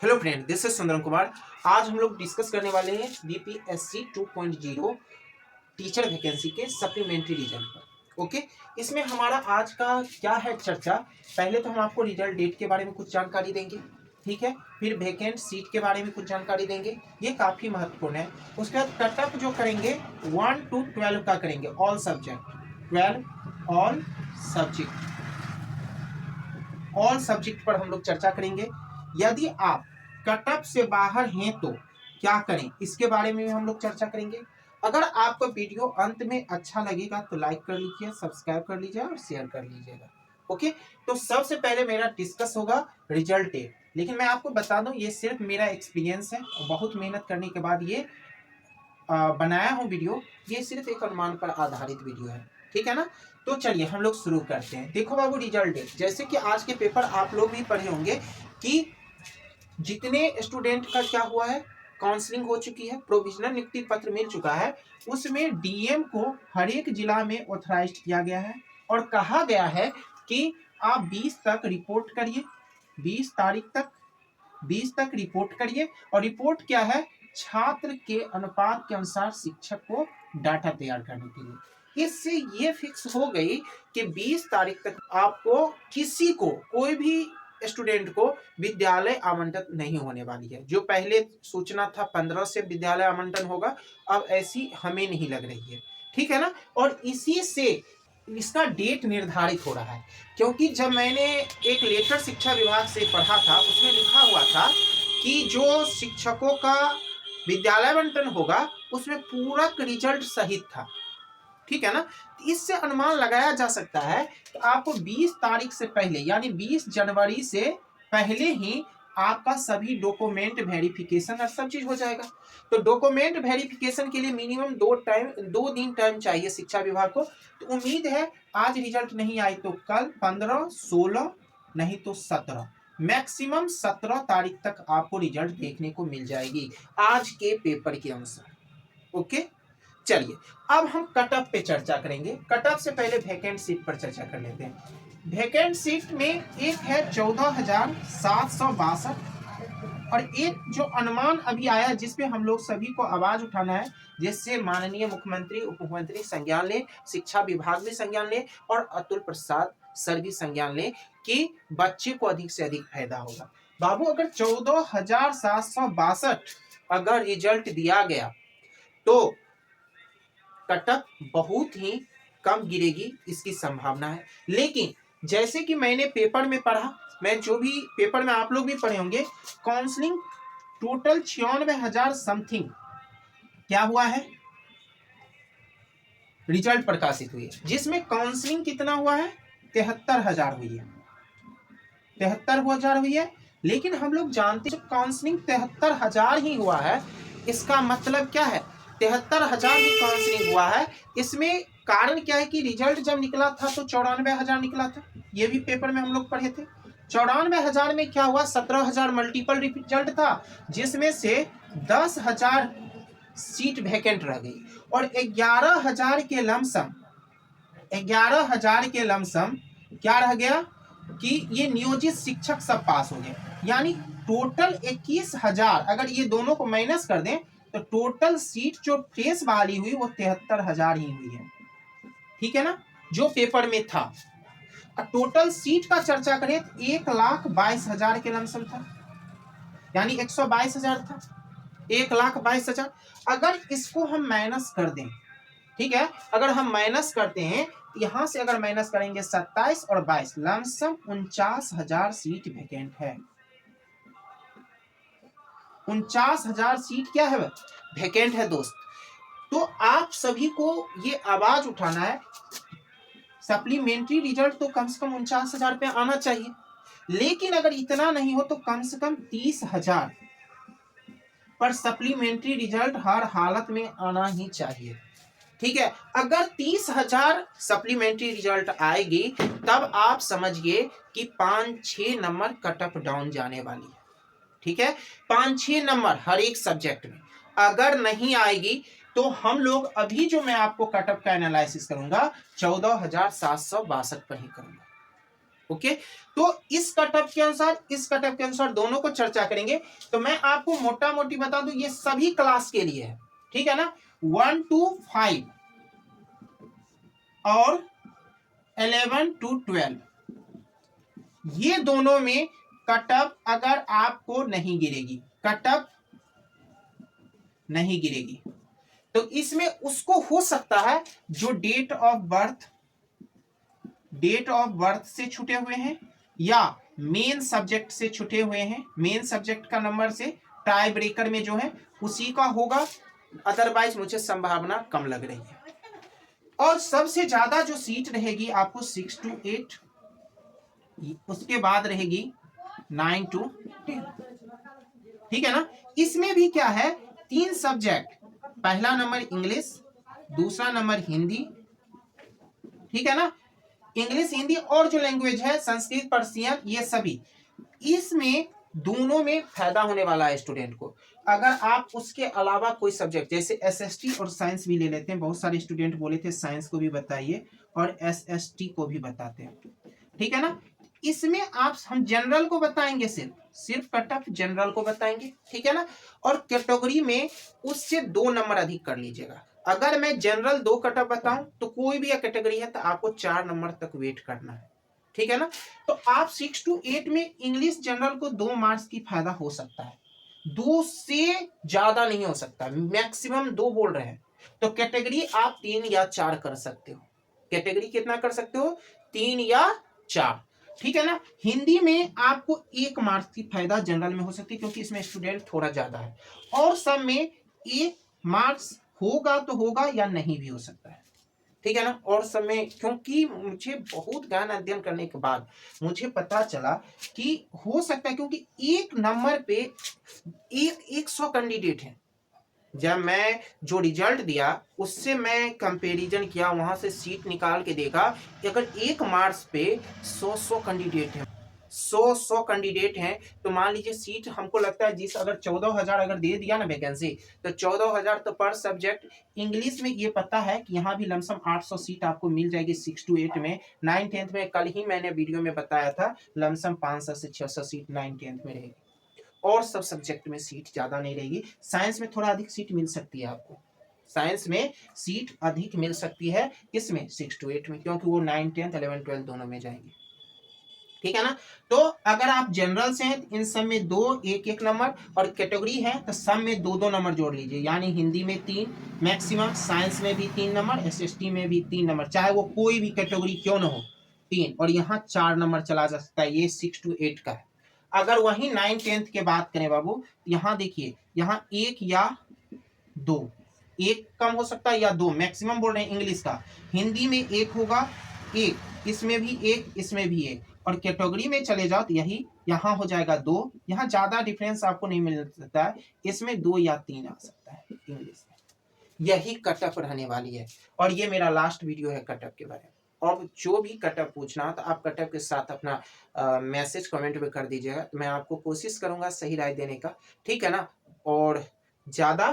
Hello friend, this is Sundaram Kumar. आज हम लोग डिस्कस करने वाले हैं बीपीएससी 2.0 टीचर वैकेंसी के सप्लीमेंट्री रिजल्ट पर। ओके, इसमें हमारा आज का क्या है चर्चा। पहले तो हम आपको रिजल्ट डेट के बारे में कुछ जानकारी देंगे, ठीक है। फिर वैकेंट सीट के बारे में कुछ जानकारी देंगे, ये काफ़ी महत्वपूर्ण है। उसके बाद कट ऑफ जो करेंगे 1 to 12 का करेंगे, ऑल सब्जेक्ट 12 ऑल सब्जेक्ट पर हम लोग चर्चा करेंगे। यदि आप कट ऑफ से बाहर हैं तो क्या करें, इसके बारे में हम लोग चर्चा करेंगे। अगर आपको वीडियो अंत में अच्छा लगेगा तो लाइक कर लीजिए, सब्सक्राइब कर लीजिए और शेयर कर लीजिएगा। ओके, तो सबसे पहले मेरा डिस्कस होगा रिजल्ट डेट। लेकिन मैं आपको बता दूं, ये सिर्फ मेरा एक्सपीरियंस है, बहुत मेहनत करने के बाद ये बनाया हूँ वीडियो। ये सिर्फ एक अनुमान पर आधारित वीडियो है, ठीक है ना। तो चलिए हम लोग शुरू करते हैं। देखो बाबू, रिजल्ट डेट, जैसे कि आज के पेपर आप लोग भी पढ़े होंगे कि जितने स्टूडेंट का क्या हुआ है, काउंसलिंग हो चुकी है, प्रोविजनल नियुक्ति पत्र मिल चुका है, उसमें डीएम को हर एक जिला में ऑथराइज्ड किया गया है और कहा गया है कि आप 20 तक रिपोर्ट करिए, 20 तारीख तक 20 तक रिपोर्ट करिए। और रिपोर्ट क्या है, छात्र के अनुपात के अनुसार शिक्षक को डाटा तैयार करने के लिए। इससे ये फिक्स हो गई कि 20 तारीख तक आपको किसी को, कोई भी स्टूडेंट को विद्यालय आवंटन नहीं होने वाली है। जो पहले सूचना था 15 से विद्यालय आवंटन होगा, अब ऐसी हमें नहीं लग रही है, ठीक है ना। और इसी से इसका डेट निर्धारित हो रहा है, क्योंकि जब मैंने एक लेटर शिक्षा विभाग से पढ़ा था, उसमें लिखा हुआ था कि जो शिक्षकों का विद्यालय आवंटन होगा उसमें पूरक रिजल्ट सहित था, ठीक है ना। इससे अनुमान लगाया जा सकता है कि आपको 20 तारीख से पहले, यानी 20 जनवरी से पहले ही आपका सभी डॉक्यूमेंट वेरिफिकेशन और सब चीज हो जाएगा। तो डॉक्यूमेंट वेरिफिकेशन के लिए मिनिमम 2 दिन टाइम चाहिए शिक्षा विभाग को। तो उम्मीद है आज रिजल्ट नहीं आई तो कल 15, 16 नहीं तो 17, मैक्सिमम 17 तारीख तक आपको रिजल्ट देखने को मिल जाएगी आज के पेपर के अनुसार। ओके, चलिए अब हम कट ऑफ पे चर्चा करेंगे। कट ऑफ से पहले वैकेंट सीट पर चर्चा कर लेते हैं। वैकेंट सीट में एक है 14,762 और एक जो अनुमान अभी आया, जिसपे हम लोग सभी को आवाज उठाना है, जिससे माननीय मुख्यमंत्री, उप मुख्यमंत्री संज्ञान ले, शिक्षा विभाग भी संज्ञान ले और अतुल प्रसाद सर भी संज्ञान ले कि बच्चे को अधिक से अधिक फायदा होगा। बाबू, अगर 14,762 अगर रिजल्ट दिया गया तो कट ऑफ बहुत ही कम गिरेगी, इसकी संभावना है। लेकिन जैसे कि मैंने पेपर में पढ़ा, मैं जो भी पेपर में आप लोग भी पढ़े होंगे, काउंसलिंग टोटल 96,000 समथिंग क्या हुआ है, रिजल्ट प्रकाशित हुई है, जिसमें काउंसलिंग कितना हुआ है, 73,000 हुई है, 73,000 हुई है। लेकिन हम लोग जानते हैं काउंसलिंग 73,000 ही हुआ है, इसका मतलब क्या है, 73,000 ही काउंसलिंग हुआ है। इसमें कारण क्या है कि रिजल्ट जब निकला था तो 94,000 निकला था, ये भी पेपर में हम लोग पढ़े थे। 94,000 में क्या हुआ, 17,000 मल्टीपल रिजल्ट था, जिसमें से 10,000 सीट वैकेंट रह गई और 11,000 के लमसम, 11,000 के लमसम क्या रह गया कि ये नियोजित शिक्षक सब पास हो गए। यानी टोटल 21,000, अगर ये दोनों को माइनस कर दें तो टोटल सीट जो फ्रेश बहाली हुई वो 73,000 ही हुई है, ठीक है ना, जो पेपर में था। टोटल सीट का चर्चा करें तो 1,22,000 के लमसम था, यानी 122,000 था, 1,22,000। अगर इसको हम माइनस कर दें, ठीक है, अगर हम माइनस करते हैं, यहां से अगर माइनस करेंगे 27 और 22, लमसम 49,000 सीट वैकेंट है। 49,000 सीट क्या है, वैकेंट है दोस्त। तो आप सभी को ये आवाज उठाना है, सप्लीमेंट्री रिजल्ट तो कम से कम 49,000 पे आना चाहिए। लेकिन अगर इतना नहीं हो तो कम से कम 30,000 पर सप्लीमेंट्री रिजल्ट हर हालत में आना ही चाहिए, ठीक है। अगर 30,000 सप्लीमेंट्री रिजल्ट आएगी तब आप समझिए कि 5-6 नंबर कट ऑफ डाउन जाने वाली है, ठीक है। 5-6 नंबर हर एक सब्जेक्ट में अगर नहीं आएगी तो हम लोग अभी जो मैं आपको कट ऑफ का एनालिसिस करूंगा 14,762 पर ही करूंगा, ओके, तो इस कटअप के अनुसार दोनों को चर्चा करेंगे। तो मैं आपको मोटा मोटी बता दूं, ये सभी क्लास के लिए है, ठीक है ना, 1 to 5 और 11 to 12, ये दोनों में कटअप अगर आपको नहीं गिरेगी, कटअप नहीं गिरेगी, तो इसमें उसको हो सकता है जो डेट ऑफ बर्थ से छूटे हुए हैं या मेन सब्जेक्ट से छूटे हुए हैं, मेन सब्जेक्ट का नंबर से टाई ब्रेकर में जो है उसी का होगा, अदरवाइज मुझे संभावना कम लग रही है। और सबसे ज्यादा जो सीट रहेगी आपको 6 to 8, उसके बाद रहेगी 9 to 10, ठीक है ना। इसमें भी क्या है, 3 सब्जेक्ट, पहला नंबर इंग्लिश, दूसरा नंबर हिंदी, ठीक है ना, इंग्लिश हिंदी और जो लैंग्वेज है संस्कृत पर्शियन, ये सभी, इसमें दोनों में फायदा होने वाला है स्टूडेंट को। अगर आप उसके अलावा कोई सब्जेक्ट जैसे एसएसटी और साइंस भी ले लेते हैं, बहुत सारे स्टूडेंट बोले थे साइंस को भी बताइए और एसएसटी को भी बताते हैं, ठीक है ना। इसमें आप हम जनरल को बताएंगे, सिर्फ कटअप जनरल को बताएंगे, ठीक है ना। और कैटेगरी में उससे 2 नंबर अधिक कर लीजिएगा। अगर मैं जनरल 2 कटअप बताऊं तो कोई भी कैटेगरी है तो आपको 4 नंबर तक वेट करना है, ठीक है ना। तो आप 6 to 8 में इंग्लिश जनरल को 2 मार्क्स की फायदा हो सकता है, 2 से ज्यादा नहीं हो सकता, मैक्सिमम 2 बोल रहे हैं। तो कैटेगरी आप 3 या 4 कर सकते हो, कैटेगरी कितना कर सकते हो, 3 या 4, ठीक है ना। हिंदी में आपको 1 मार्क्स की फायदा जनरल में हो सकती है क्योंकि इसमें स्टूडेंट थोड़ा ज्यादा है, और सब में 1 मार्क्स होगा तो होगा या नहीं भी हो सकता है, ठीक है ना। और सब में, क्योंकि मुझे बहुत गहन अध्ययन करने के बाद मुझे पता चला कि हो सकता है, क्योंकि एक नंबर पे 100 कैंडिडेट हैं। जब मैं जो रिजल्ट दिया उससे मैं कंपैरिजन किया, वहां से सीट निकाल के देखा कि अगर 1 मार्क्स पे 100 कैंडिडेट हैं, 100 कैंडिडेट हैं, तो मान लीजिए सीट हमको लगता है जिस अगर 14,000 अगर दे दिया ना वैकेंसी, तो 14,000 तो पर सब्जेक्ट। इंग्लिश में ये पता है कि यहाँ भी लमसम 800 सीट आपको मिल जाएगी 6 to 8 में। 9 10th में कल ही मैंने वीडियो में बताया था लमसम 500 से 600 सीट 9 10th में रहेगी, और सब सब्जेक्ट में सीट ज्यादा नहीं रहेगी। साइंस में थोड़ा अधिक सीट मिल सकती है आपको, साइंस में सीट अधिक मिल सकती है, किसमें, 6 to 8 में, क्योंकि वो 9 10th 11 12 दोनों में जाएंगे, ठीक है ना। तो अगर आप जनरल से हैं इन सब में 2 1 नंबर, और कैटेगरी है तो सब में 2 2 नंबर जोड़ लीजिए, यानी हिंदी में 3 मैक्सिमम, साइंस में भी 3 नंबर, एसएसटी में भी 3 नंबर, चाहे वो कोई भी कैटेगरी क्यों ना हो, 3, और यहाँ 4 नंबर चला जा सकता है। ये 6 to 8 का है। अगर वही 9 10th के बात करें बाबू, यहाँ देखिए, यहाँ 1 या 2, 1 कम हो सकता है या 2 मैक्सिमम बोल रहे हैं इंग्लिश का। हिंदी में 1 होगा, 1 इसमें भी 1, इसमें भी 1, और कैटेगरी में चले जाओ तो यही यहाँ हो जाएगा 2, यहाँ ज्यादा डिफरेंस आपको नहीं मिल सकता है, इसमें 2 या 3 आ सकता है इंग्लिश में। यही कटअप रहने वाली है, और ये मेरा लास्ट वीडियो है कटअप के बारे में। और जो भी कटअप पूछना तो आप कटअप के साथ अपना मैसेज कमेंट में कर दीजिएगा, मैं आपको कोशिश करूंगा सही राय देने का, ठीक है ना। और ज्यादा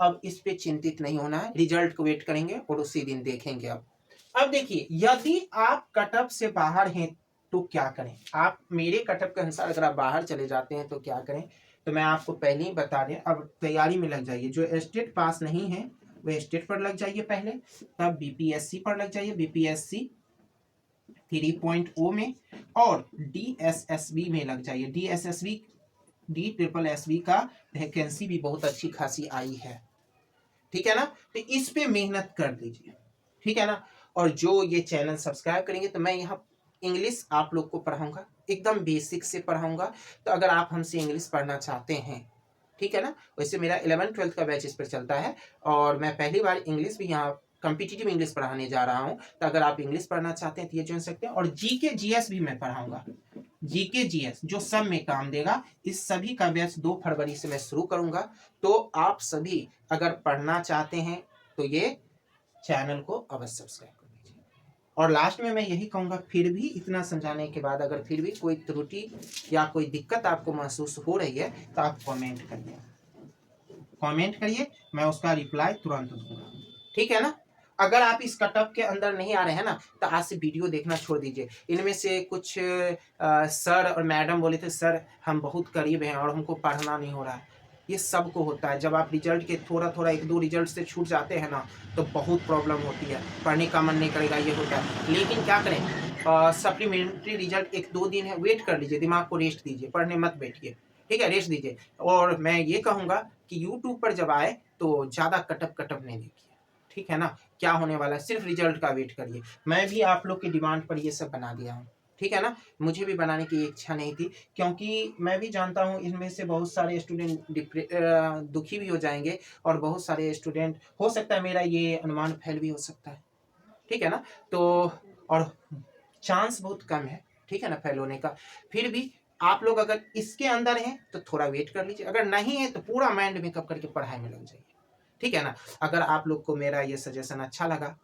अब इस पे चिंतित नहीं होना है, रिजल्ट को वेट करेंगे और उसी दिन देखेंगे। अब देखिए, यदि आप कटअप से बाहर हैं तो क्या करें, आप मेरे कटअप के अनुसार अगर आप बाहर चले जाते हैं तो क्या करें, तो मैं आपको पहले ही बता दें, अब तैयारी में लग जाइए। जो स्टेट पास नहीं है वो स्टेट पर लग जाइए पहले, तब बीपीएससी पर लग जाइए, बीपीएससी 3.0 में, और डीएसएसबी में लग जाइए। डीएसएसबी DSSB का वैकेंसी भी बहुत अच्छी खासी आई है, ठीक है ना। तो इस पे मेहनत कर दीजिए, ठीक है ना। और जो ये चैनल सब्सक्राइब करेंगे तो मैं यहाँ इंग्लिश आप लोग को पढ़ाऊंगा, एकदम बेसिक से पढ़ाऊंगा। तो अगर आप हमसे इंग्लिश पढ़ना चाहते हैं, ठीक है ना, वैसे मेरा 11 12 का बैच इस पर चलता है, और मैं पहली बार इंग्लिश भी यहाँ कॉम्पिटिटिव इंग्लिश पढ़ाने जा रहा हूँ। तो अगर आप इंग्लिश पढ़ना चाहते हैं तो ये जुड़ सकते हैं। और जीके जीएस भी मैं पढ़ाऊंगा, जीके जीएस जो सब में काम देगा। इस सभी का बैच 2 फरवरी से मैं शुरू करूंगा। तो आप सभी अगर पढ़ना चाहते हैं तो ये चैनल को अवश्य सब्सक्राइब कर दीजिए। और लास्ट में मैं यही कहूँगा, फिर भी इतना समझाने के बाद अगर फिर भी कोई त्रुटि या कोई दिक्कत आपको महसूस हो रही है तो आप कमेंट करिए, कमेंट करिए, मैं उसका रिप्लाई तुरंत दूंगा, ठीक है ना। अगर आप इस कटअप के अंदर नहीं आ रहे हैं ना, तो आज से वीडियो देखना छोड़ दीजिए। इनमें से कुछ सर और मैडम बोले थे सर हम बहुत करीब हैं और हमको पढ़ना नहीं हो रहा है। ये सबको होता है, जब आप रिजल्ट के थोड़ा थोड़ा 1-2 रिजल्ट से छूट जाते हैं ना, तो बहुत प्रॉब्लम होती है, पढ़ने का मन नहीं करेगा, ये होता है। लेकिन क्या करें, सप्लीमेंट्री रिजल्ट 1-2 दिन है, वेट कर लीजिए, दिमाग को रेस्ट दीजिए, पढ़ने मत बैठिए, ठीक है, रेस्ट दीजिए। और मैं ये कहूँगा कि यूट्यूब पर जब आए तो ज़्यादा कटअप नहीं देखिए, ठीक है ना। क्या होने वाला है, सिर्फ रिजल्ट का वेट करिए। मैं भी आप लोग की डिमांड पर ये सब बना दिया हूँ, ठीक है ना। मुझे भी बनाने की इच्छा नहीं थी, क्योंकि मैं भी जानता हूँ इनमें से बहुत सारे स्टूडेंट दुखी भी हो जाएंगे और बहुत सारे स्टूडेंट, हो सकता है मेरा ये अनुमान फेल भी हो सकता है, ठीक है ना। तो और चांस बहुत कम है, ठीक है ना, फेल होने का। फिर भी आप लोग अगर इसके अंदर हैं तो थोड़ा वेट कर लीजिए, अगर नहीं है तो पूरा माइंड मेकअप करके पढ़ाई में लग जाइए, ठीक है ना। अगर आप लोग को मेरा ये सजेशन अच्छा लगा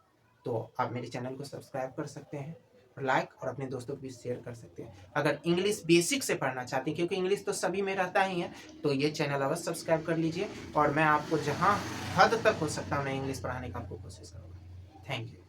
तो आप मेरे चैनल को सब्सक्राइब कर सकते हैं, लाइक और अपने दोस्तों को भी शेयर कर सकते हैं। अगर इंग्लिश बेसिक से पढ़ना चाहते हैं, क्योंकि इंग्लिश तो सभी में रहता ही है, तो ये चैनल अवश्य सब्सक्राइब कर लीजिए। और मैं आपको जहाँ हद तक हो सकता है मैं इंग्लिश पढ़ाने का आपको कोशिश करूँगा। Thank you.